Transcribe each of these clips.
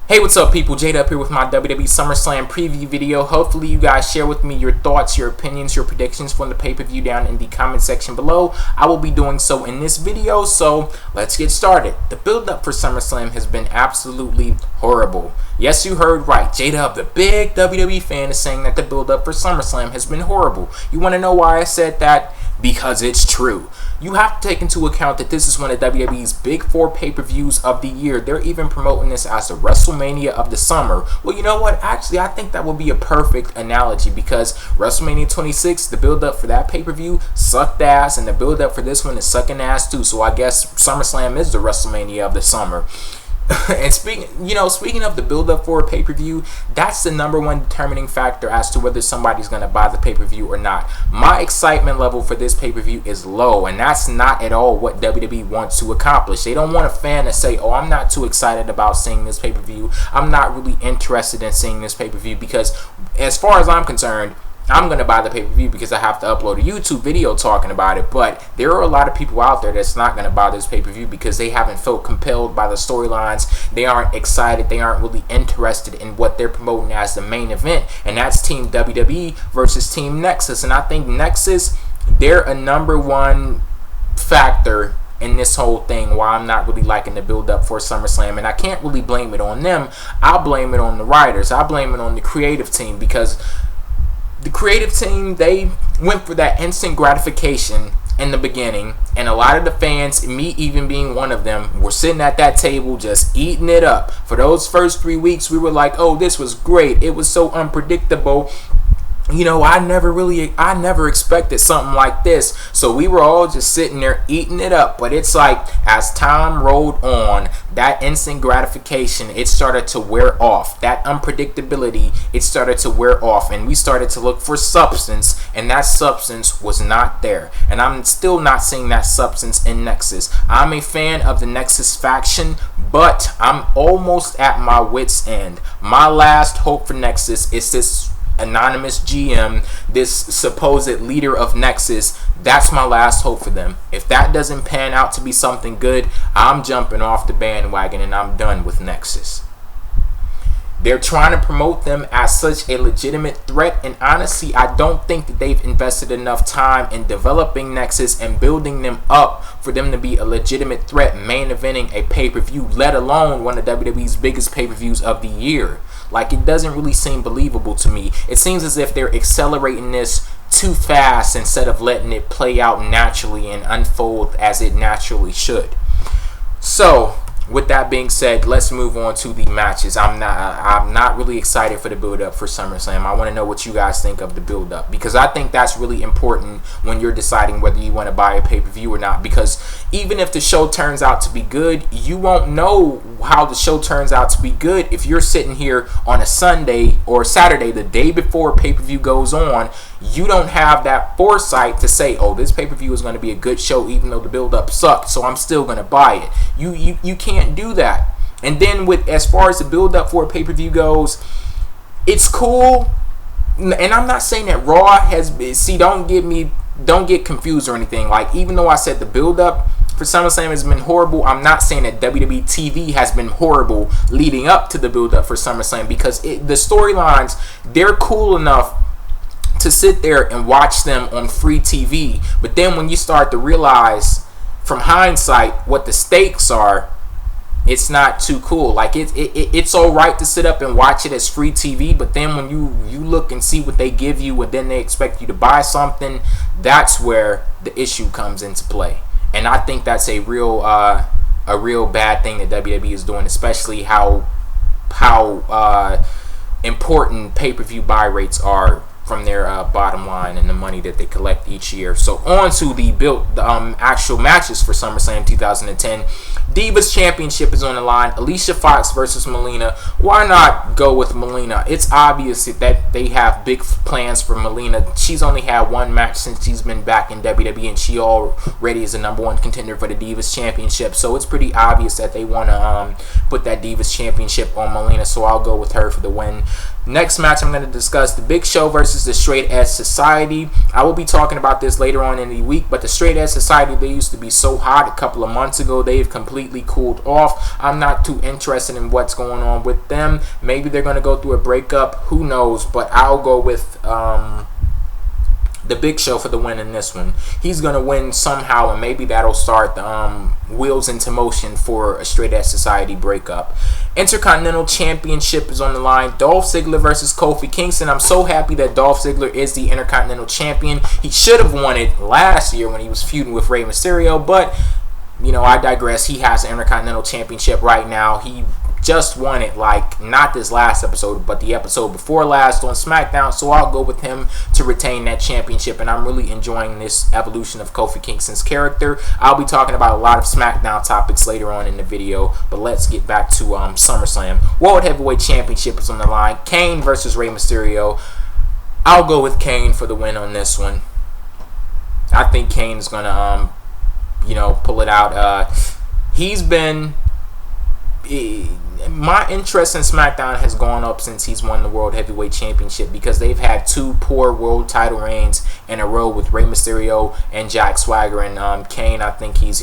Hey, what's up, people? Jade up here with my WWE SummerSlam preview video. Hopefully you guys share with me your thoughts, your opinions, your predictions from the pay-per-view down in the comment section below. I will be doing so in this video, so let's get started. The build-up for SummerSlam has been absolutely horrible. Yes, you heard right. J-Dub, the big WWE fan, is saying that the build-up for SummerSlam has been horrible. You want to know why I said that? Because it's true. You have to take into account that this is one of WWE's big 4 pay-per-views of the year. They're even promoting this as the WrestleMania of the summer. Well, you know what? Actually, I think that would be a perfect analogy because WrestleMania 26, the build-up for that pay-per-view sucked ass, and the build-up for this one is sucking ass too. So I guess SummerSlam is the WrestleMania of the summer. And speaking of the build-up for a pay-per-view, that's the #1 determining factor as to whether somebody's going to buy the pay-per-view or not. My excitement level for this pay-per-view is low, and that's not at all what WWE wants to accomplish. They don't want a fan to say, oh, I'm not too excited about seeing this pay-per-view. I'm not really interested in seeing this pay-per-view because, as far as I'm concerned, I'm going to buy the pay-per-view because I have to upload a YouTube video talking about it. But there are a lot of people out there that's not going to buy this pay-per-view because they haven't felt compelled by the storylines. They aren't excited. They aren't really interested in what they're promoting as the main event. And that's Team WWE versus Team Nexus. And I think Nexus, they're a #1 factor in this whole thing, why I'm not really liking the build-up for SummerSlam. And I can't really blame it on them. I'll blame it on the writers. I blame it on the creative team because the creative team, they went for that instant gratification in the beginning, and a lot of the fans, me even being one of them, were sitting at that table just eating it up. For those first 3 weeks, we were like, oh, this was great. It was so unpredictable. You know, I never expected something like this. So we were all just sitting there eating it up. But it's like, as time rolled on, that instant gratification, it started to wear off. That unpredictability, it started to wear off. And we started to look for substance. And that substance was not there. And I'm still not seeing that substance in Nexus. I'm a fan of the Nexus faction, but I'm almost at my wit's end. My last hope for Nexus is this anonymous GM, this supposed leader of Nexus. That's my last hope for them. If that doesn't pan out to be something good, I'm jumping off the bandwagon and I'm done with Nexus. They're trying to promote them as such a legitimate threat, and honestly, I don't think that they've invested enough time in developing Nexus and building them up for them to be a legitimate threat, main eventing a pay-per-view, let alone one of WWE's biggest pay-per-views of the year. Like, it doesn't really seem believable to me. It seems as if they're accelerating this too fast instead of letting it play out naturally and unfold as it naturally should. So, with that being said, let's move on to the matches. I'm not really excited for the build-up for SummerSlam. I want to know what you guys think of the build-up, because I think that's really important when you're deciding whether you want to buy a pay-per-view or not. Because even if the show turns out to be good, you won't know how the show turns out to be good if you're sitting here on a Sunday or Saturday, the day before pay-per-view goes on. You don't have that foresight to say, oh, this pay-per-view is going to be a good show even though the build-up sucked, so I'm still going to buy it. You can't do that. And then with as far as the build-up for a pay-per-view goes, it's cool. And I'm not saying that Raw has been, don't get confused or anything. Like, even though I said the build-up for SummerSlam has been horrible, I'm not saying that WWE TV has been horrible leading up to the build-up for SummerSlam, because the storylines, they're cool enough to sit there and watch them on free TV. But then when you start to realize from hindsight what the stakes are, it's not too cool. Like, it's all right to sit up and watch it as free TV, but then when you look and see what they give you and then they expect you to buy something, that's where the issue comes into play. And I think that's a real bad thing that WWE is doing, especially how important pay-per-view buy rates are from their bottom line and the money that they collect each year. So on to the actual matches for SummerSlam 2010. Divas Championship is on the line. Alicia Fox versus Melina. Why not go with Melina? It's obvious that they have big plans for Melina. She's only had one match since she's been back in WWE, and she already is the #1 contender for the Divas Championship. So it's pretty obvious that they want to put that Divas Championship on Melina. So I'll go with her for the win. Next match I'm going to discuss, the Big Show versus the Straight Edge Society. I will be talking about this later on in the week, but the Straight Edge Society, they used to be so hot a couple of months ago. They've completely cooled off. I'm not too interested in what's going on with them. Maybe they're going to go through a breakup. Who knows? But I'll go with the Big Show for the win in this one. He's going to win somehow, and maybe that'll start the wheels into motion for a Straight Edge Society breakup. Intercontinental Championship is on the line. Dolph Ziggler versus Kofi Kingston. I'm so happy that Dolph Ziggler is the Intercontinental Champion. He should have won it last year when he was feuding with Rey Mysterio, but, you know, I digress. He has the Intercontinental Championship right now. He just won it, like, not this last episode, but the episode before last on SmackDown, so I'll go with him to retain that championship, and I'm really enjoying this evolution of Kofi Kingston's character. I'll be talking about a lot of SmackDown topics later on in the video, but let's get back to SummerSlam. World Heavyweight Championship is on the line. Kane versus Rey Mysterio. I'll go with Kane for the win on this one. I think Kane is going to, pull it out. He's been... My interest in SmackDown has gone up since he's won the World Heavyweight Championship, because they've had two poor world title reigns in a row with Rey Mysterio and Jack Swagger. And Kane, I think he's,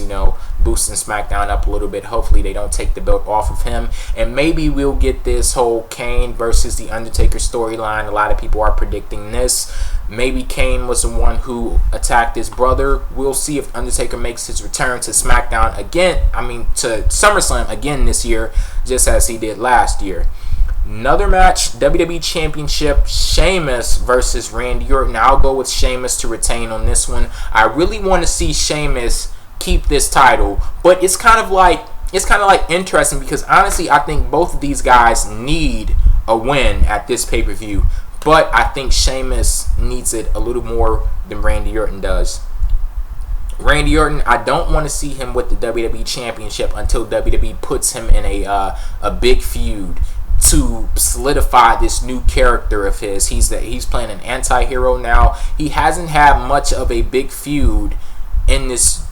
boosting SmackDown up a little bit. Hopefully they don't take the belt off of him. And maybe we'll get this whole Kane versus The Undertaker storyline. A lot of people are predicting this. Maybe Kane was the one who attacked his brother. We'll see if Undertaker makes his return to SmackDown again. To SummerSlam again this year, just as he did last year. Another match, WWE Championship, Sheamus versus Randy Orton. I'll go with Sheamus to retain on this one. I really want to see Sheamus keep this title, but it's kind of like interesting, because honestly I think both of these guys need a win at this pay-per-view, but I think Sheamus needs it a little more than Randy Orton does. Randy Orton, I don't want to see him with the WWE Championship until WWE puts him in a big feud to solidify this new character of his. He's playing an anti-hero now. He hasn't had much of a big feud in this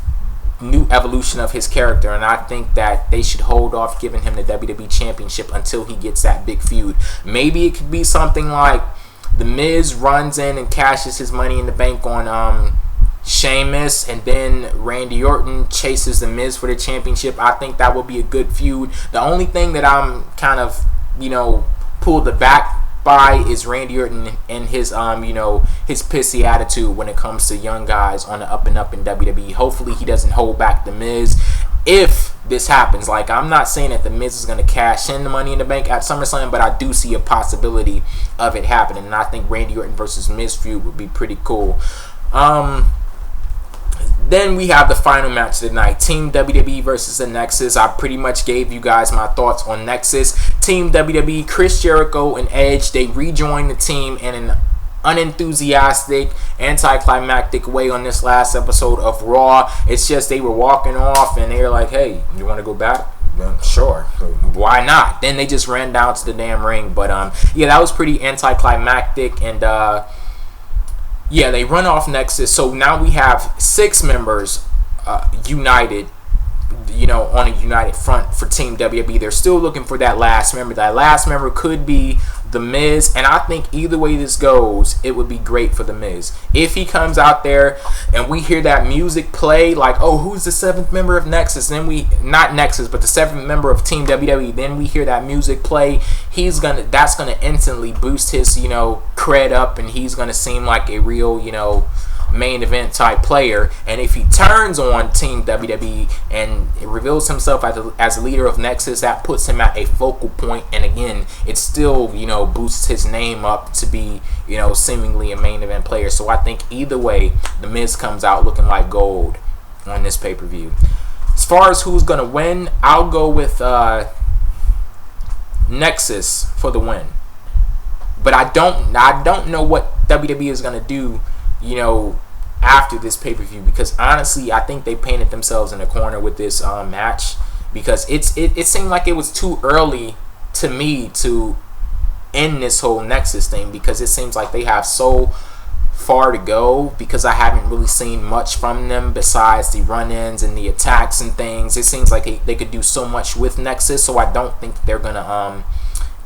new evolution of his character, and I think that they should hold off giving him the WWE Championship until he gets that big feud. Maybe it could be something like The Miz runs in and cashes his Money in the Bank on Sheamus, and then Randy Orton chases The Miz for the championship. I think that would be a good feud. The only thing that I'm kind of, pulled back by is Randy Orton and his his pissy attitude when it comes to young guys on the up and up in WWE. Hopefully he doesn't hold back The Miz if this happens. Like, I'm not saying that The Miz is going to cash in the Money in the Bank at SummerSlam, but I do see a possibility of it happening, and I think Randy Orton versus Miz feud would be pretty cool. Then we have the final match of the night, Team WWE versus the Nexus. I pretty much gave you guys my thoughts on Nexus. Team WWE, Chris Jericho and Edge, they rejoined the team in an unenthusiastic, anticlimactic way on this last episode of Raw. It's just they were walking off and they were like, hey, you want to go back? Sure, why not? Then they just ran down to the damn ring. But yeah, that was pretty anticlimactic, and yeah, they run off Nexus. So now we have 6 members united, on a united front for Team WWE. They're still looking for that last member. That last member could be The Miz, and I think either way this goes, it would be great for The Miz. If he comes out there and we hear that music play, like, oh, who's the 7th member of Nexus? Then not Nexus, but the 7th member of Team WWE, then we hear that music play, that's gonna instantly boost his, cred up, and he's gonna seem like a real, main event type player. And if he turns on Team WWE and reveals himself as a leader of Nexus, that puts him at a focal point, and again, it still boosts his name up to be seemingly a main event player. So I think either way, The Miz comes out looking like gold on this pay-per-view. As far as who's gonna win, I'll go with Nexus for the win, but I don't know what WWE is gonna do after this pay-per-view, because honestly I think they painted themselves in a corner with this match, because it seemed like it was too early to me to end this whole Nexus thing, because it seems like they have so far to go, because I haven't really seen much from them besides the run-ins and the attacks and things. It seems like they could do so much with Nexus, so I don't think they're gonna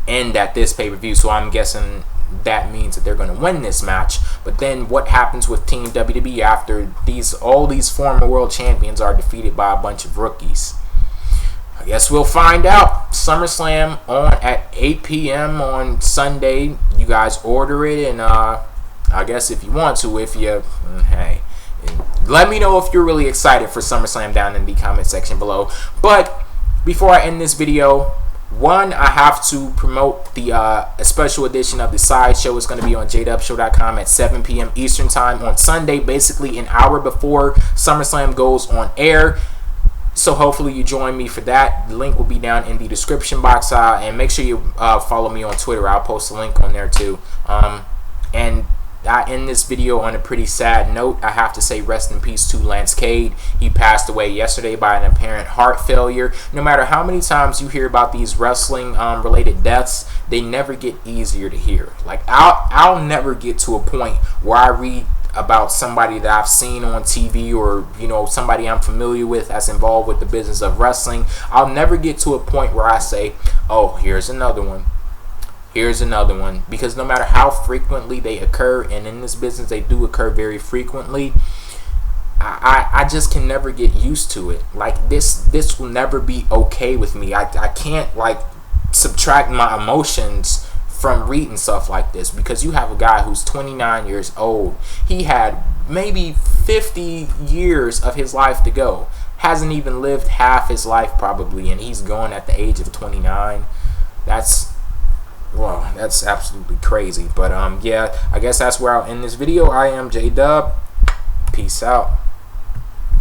end at this pay-per-view, so I'm guessing that means that they're going to win this match. But then what happens with Team WWE after all these former world champions are defeated by a bunch of rookies? I guess we'll find out. SummerSlam on at 8 p.m. on Sunday. You guys order it, and I guess if you want to, hey, let me know if you're really excited for SummerSlam down in the comment section below. But before I end this video, one, I have to promote a special edition of the Sideshow. It's going to be on jdubshow.com at 7 p.m. Eastern Time on Sunday, basically an hour before SummerSlam goes on air. So hopefully you join me for that. The link will be down in the description box. And make sure you follow me on Twitter. I'll post a link on there too. And I end this video on a pretty sad note. I have to say rest in peace to Lance Cade. He passed away yesterday by an apparent heart failure. No matter how many times you hear about these wrestling related deaths, they never get easier to hear. Like I'll never get to a point where I read about somebody that I've seen on TV, or somebody I'm familiar with that's involved with the business of wrestling. I'll never get to a point where I say, oh, here's another one. Here's another one. Because no matter how frequently they occur, and in this business they do occur very frequently, I just can never get used to it. Like this will never be okay with me. I can't like subtract my emotions from reading stuff like this, because you have a guy who's 29 years old. He had maybe 50 years of his life to go. Hasn't even lived half his life probably, and he's gone at the age of 29. That's absolutely crazy. But yeah, I guess that's where I'll end this video. I am J-Dub. Peace out.